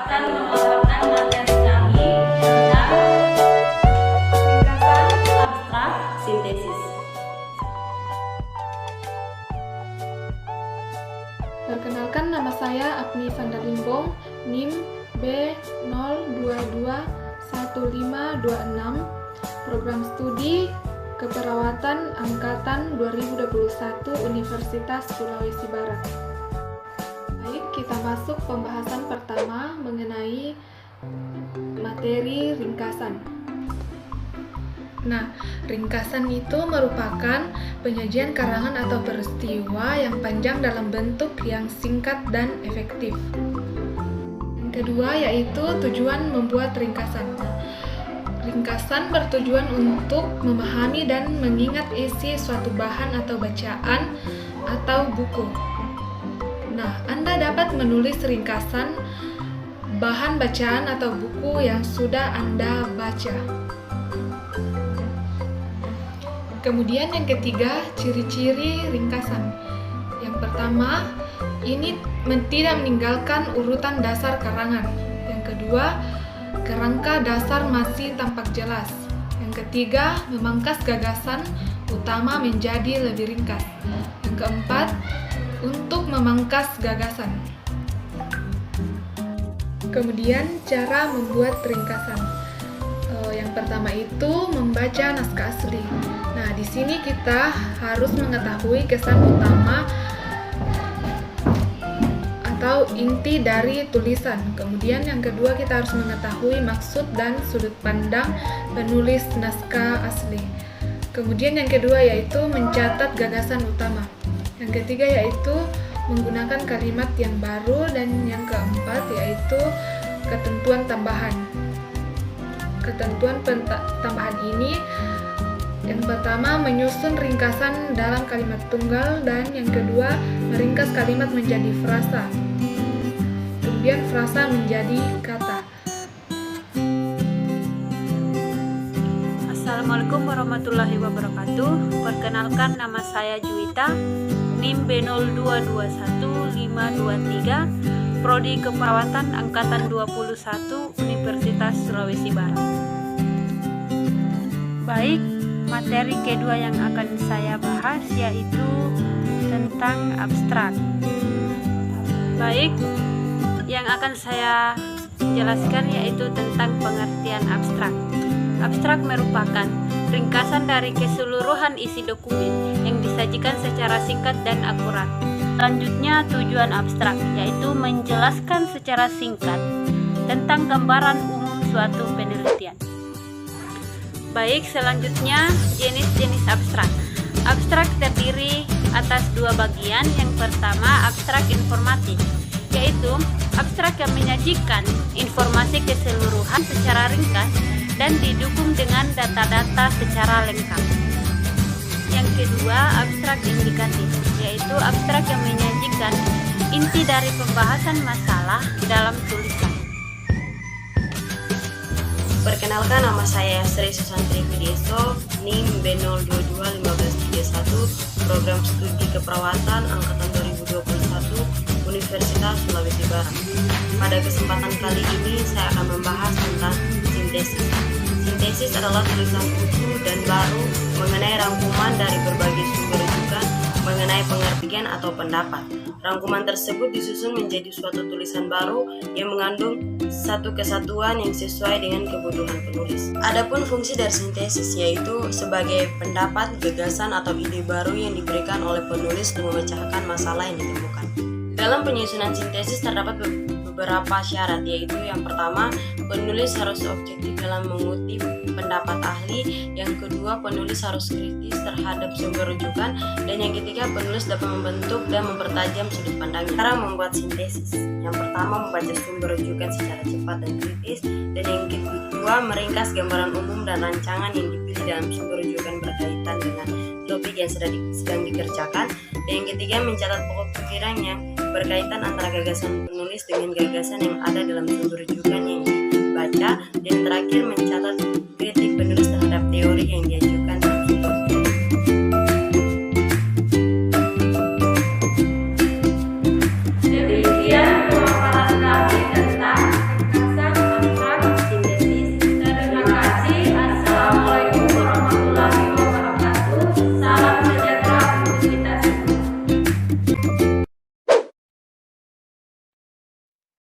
akan membawakan materi kami tentang ringkasan abstrak sintesis. Perkenalkan, nama saya Agni Vandalimbong, NIM B0221526, Program Studi Keperawatan Angkatan 2021 Universitas Sulawesi Barat. Baik, kita masuk pembahasan pertama mengenai materi ringkasan. Nah, ringkasan itu merupakan penyajian karangan atau peristiwa yang panjang dalam bentuk yang singkat dan efektif. Yang kedua yaitu tujuan membuat ringkasan. Ringkasan bertujuan untuk memahami dan mengingat isi suatu bahan atau bacaan atau buku. Nah, Anda dapat menulis ringkasan bahan bacaan atau buku yang sudah Anda baca. Kemudian yang ketiga, ciri-ciri ringkasan. Yang pertama, ini tidak meninggalkan urutan dasar karangan. Yang kedua, kerangka dasar masih tampak jelas. Yang ketiga, memangkas gagasan utama menjadi lebih ringkas. Yang keempat, untuk memangkas gagasan. Kemudian, cara membuat ringkasan. Yang pertama itu membaca naskah asli. Nah, di sini kita harus mengetahui kesan utama atau inti dari tulisan. Kemudian yang kedua kita harus mengetahui maksud dan sudut pandang penulis naskah asli. Kemudian yang kedua yaitu mencatat gagasan utama. Yang ketiga yaitu menggunakan kalimat yang baru, dan yang keempat yaitu ketentuan tambahan. Ketentuan tambahan ini yang pertama menyusun ringkasan dalam kalimat tunggal, dan yang kedua meringkas kalimat menjadi frasa. Kemudian frasa menjadi kata. Assalamualaikum warahmatullahi wabarakatuh. Perkenalkan, nama saya Juwita, NIM B0221523, Prodi Keperawatan Angkatan 21 Universitas Sulawesi Barat. Baik, materi kedua yang akan saya bahas yaitu tentang abstrak. Baik, yang akan saya jelaskan yaitu tentang pengertian abstrak. Abstrak merupakan ringkasan dari keseluruhan isi dokumen yang disajikan secara singkat dan akurat. Selanjutnya, tujuan abstrak yaitu menjelaskan secara singkat tentang gambaran umum suatu penelitian. Baik, selanjutnya jenis-jenis abstrak. Abstrak terdiri atas dua bagian. Yang pertama, abstrak informatif, yaitu abstrak yang menyajikan informasi keseluruhan secara ringkas dan didukung dengan data-data secara lengkap. Yang kedua, abstrak indikatif, yaitu abstrak yang menyajikan inti dari pembahasan masalah dalam tulisan. Perkenalkan, nama saya Sri Susantri Widyeso, NIM B0221531, Program Studi Keperawatan Angkatan 2021 Universitas Sulawesi Barat. Pada kesempatan kali ini saya akan membahas tentang sintesis. Sintesis adalah tulisan utuh dan baru mengenai rangkuman dari berbagai sumber rujukan mengenai pengertian atau pendapat. Rangkuman tersebut disusun menjadi suatu tulisan baru yang mengandung satu kesatuan yang sesuai dengan kebutuhan penulis. Adapun fungsi dari sintesis yaitu sebagai pendapat, gagasan atau ide baru yang diberikan oleh penulis untuk memecahkan masalah yang ditemukan. Dalam penyusunan sintesis terdapat beberapa syarat, yaitu yang pertama, penulis harus objektif dalam mengutip pendapat ahli. Yang kedua, penulis harus kritis terhadap sumber rujukan. Dan yang ketiga, penulis dapat membentuk dan mempertajam sudut pandangnya. Cara membuat sintesis: yang pertama, membaca sumber rujukan secara cepat dan kritis. Dan yang kedua, meringkas gambaran umum dan rancangan yang dipilih dalam sumber rujukan berkaitan dengan topik yang sedang dikerjakan. Dan yang ketiga, mencatat pokok pikiran yang berkaitan antara gagasan penulis dengan gagasan yang ada dalam sumber rujukan yang dibaca. Dan terakhir, mencatat